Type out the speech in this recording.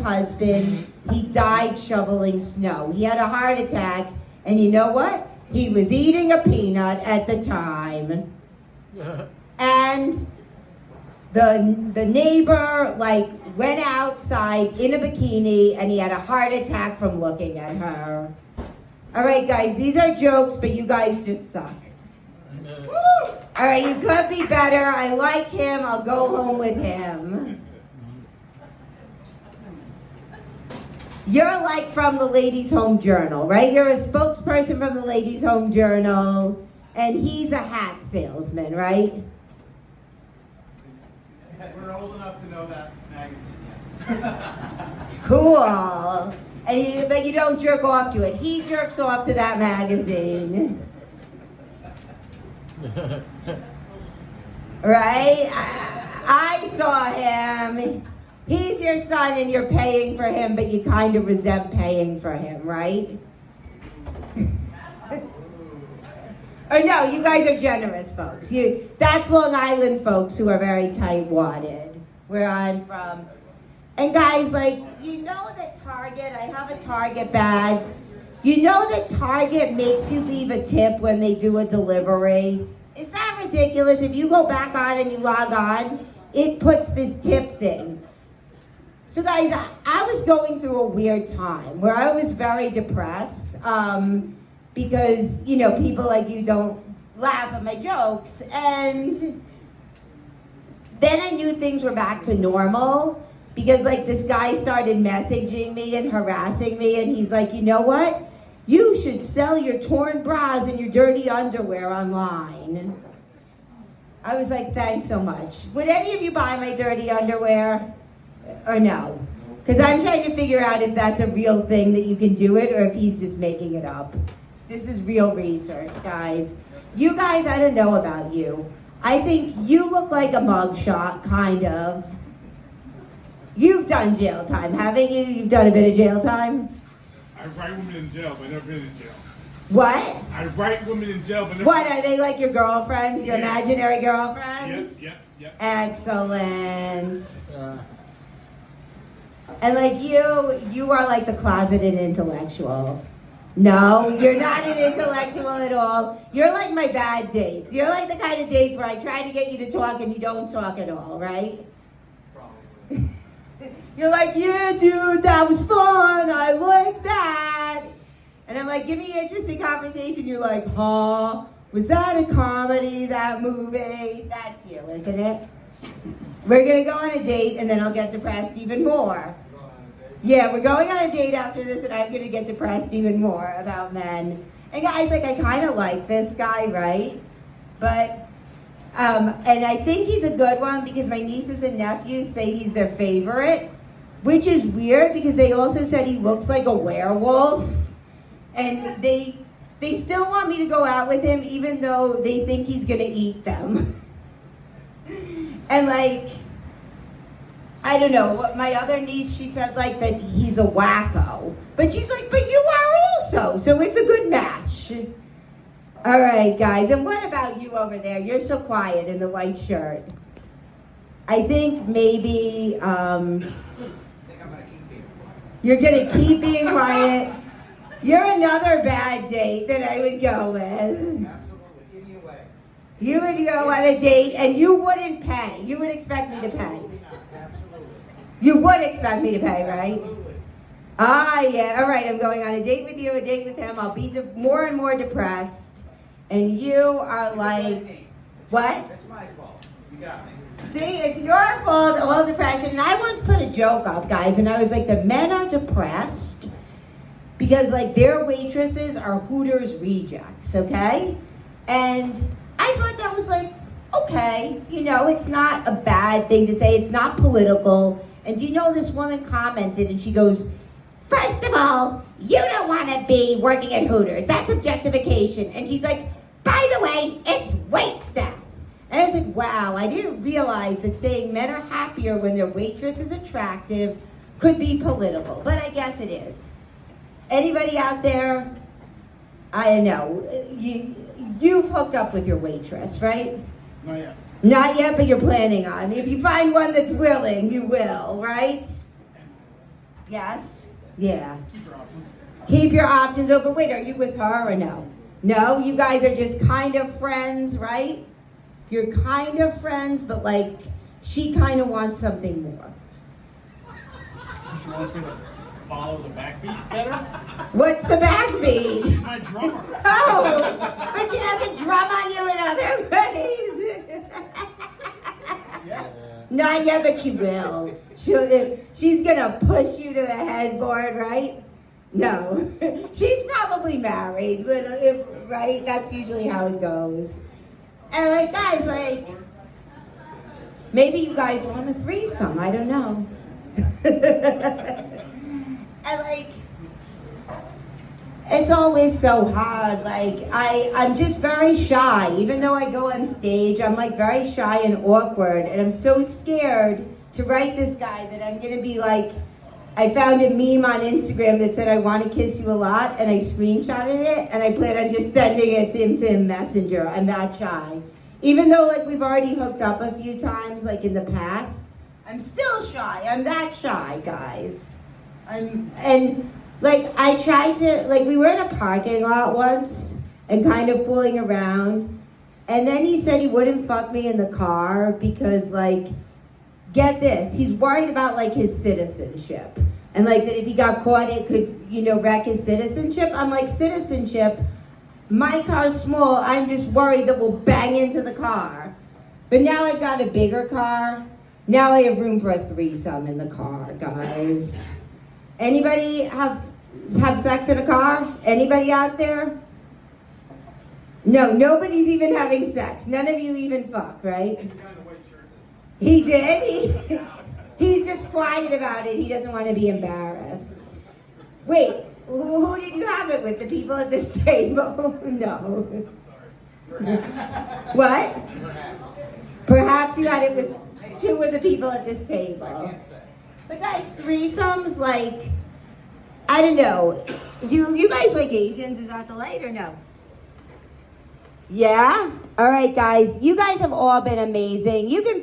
husband. He died shoveling snow. He had a heart attack, and you know what? He was eating a peanut at the time. And the neighbor, went outside in a bikini, and he had a heart attack from looking at her. All right, guys, these are jokes, but you guys just suck. All right, you could be better. I like him. I'll go home with him. You're like from the Ladies' Home Journal, right? You're a spokesperson from the Ladies' Home Journal, and he's a hat salesman, right? We're old enough to know that magazine, yes. Cool. But you don't jerk off to it. He jerks off to that magazine. Right? I saw him. He's your son and you're paying for him, but you kind of resent paying for him, right? Or no, you guys are generous folks. That's Long Island folks who are very tight-wadded, where I'm from. And guys, you know that Target, I have a Target bag. You know that Target makes you leave a tip when they do a delivery? Is that ridiculous? If you go back on and you log on, it puts this tip thing. So guys, I was going through a weird time where I was very depressed because, people like you don't laugh at my jokes. And then I knew things were back to normal because this guy started messaging me and harassing me, and he's like, you know what? You should sell your torn bras and your dirty underwear online. I was like, thanks so much. Would any of you buy my dirty underwear? Or no? Because I'm trying to figure out if that's a real thing that you can do it or if he's just making it up. This is real research, guys. You guys, I don't know about you. I think you look like a mugshot, kind of. You've done jail time, haven't you? You've done a bit of jail time? I write women in jail, but never been in jail. What? I write women in jail, but never. What, are they like your girlfriends, your imaginary girlfriends? Yes, yep. Excellent. And you are like the closeted intellectual. No, you're not an intellectual at all. You're like my bad dates. You're like the kind of dates where I try to get you to talk and you don't talk at all, right? Probably. You're like, yeah, dude, that was fun. I like that. And I'm like, give me an interesting conversation. You're like, huh? Was that a comedy, that movie? That's you, isn't it? We're going to go on a date, and then I'll get depressed even more. Yeah, we're going on a date after this, and I'm going to get depressed even more about men. And guys, I kind of like this guy, right? But, and I think he's a good one because my nieces and nephews say he's their favorite, which is weird because they also said he looks like a werewolf. And they still want me to go out with him even though they think he's going to eat them. And I don't know, my other niece, she said that he's a wacko. But she's like, but you are also, so it's a good match. All right, guys, and what about you over there? You're so quiet in the white shirt. I think maybe you're going to keep being quiet. You're another bad date that I would go with. Absolutely, give me away. You would go on a date and you wouldn't pay. You would expect me to pay. Absolutely. You would expect me to pay, right? Absolutely. Yeah. All right, I'm going on a date with you, a date with him. I'll be more and more depressed. And you are like, what? That's my fault. You got me. See, it's your fault, all depression. And I once put a joke up, guys, and I was like, the men are depressed because their waitresses are Hooters rejects, okay? And I thought that was okay, it's not a bad thing to say. It's not political. And do you know this woman commented and she goes, first of all, you don't want to be working at Hooters. That's objectification. And she's like, by the way, it's wait staff. And I was like, wow, I didn't realize that saying men are happier when their waitress is attractive could be political. But I guess it is. Anybody out there? I don't know. You've hooked up with your waitress, right? Not yet. Not yet, but you're planning on. If you find one that's willing, you will, right? Yes? Yeah. Keep your options. Keep your options open. Wait, are you with her or no? No? You guys are just kind of friends, right? You're kind of friends, but like, she kind of wants something more. She wants me to follow the backbeat better. What's the backbeat? She's my drummer. Oh, but she doesn't drum on you in other ways. Yeah. Not yet, but she will. She's gonna push you to the headboard, right? No, she's probably married, right? That's usually how it goes. And like, guys, like, maybe you guys want a threesome. I don't know. And like, it's always so hard. Like, I'm just very shy. Even though I go on stage, I'm like very shy and awkward. And I'm so scared to write this guy that I'm gonna be like, I found a meme on Instagram that said, I want to kiss you a lot, and I screenshotted it, and I plan on just sending it to him to Messenger. I'm that shy. Even though, like, we've already hooked up a few times, like, in the past, I'm still shy. I'm that shy, guys. I tried to, like, we were in a parking lot once, and kind of fooling around, and then he said he wouldn't fuck me in the car because, like, get this, he's worried about, like, his citizenship. And, like, that if he got caught, it could, wreck his citizenship. I'm like, citizenship? My car's small. I'm just worried that we'll bang into the car. But now I've got a bigger car. Now I have room for a threesome in the car, guys. Anybody have sex in a car? Anybody out there? No, nobody's even having sex. None of you even fuck, right? He's got a white shirt. He did? He's just quiet about it. He doesn't want to be embarrassed. Wait, who did you have it with? The people at this table? No. I'm sorry. What? Perhaps you had it with two of the people at this table. But guys, threesomes, like, I don't know. Do you guys like Asians? Is that the light or no? Yeah? All right, guys. You guys have all been amazing. You can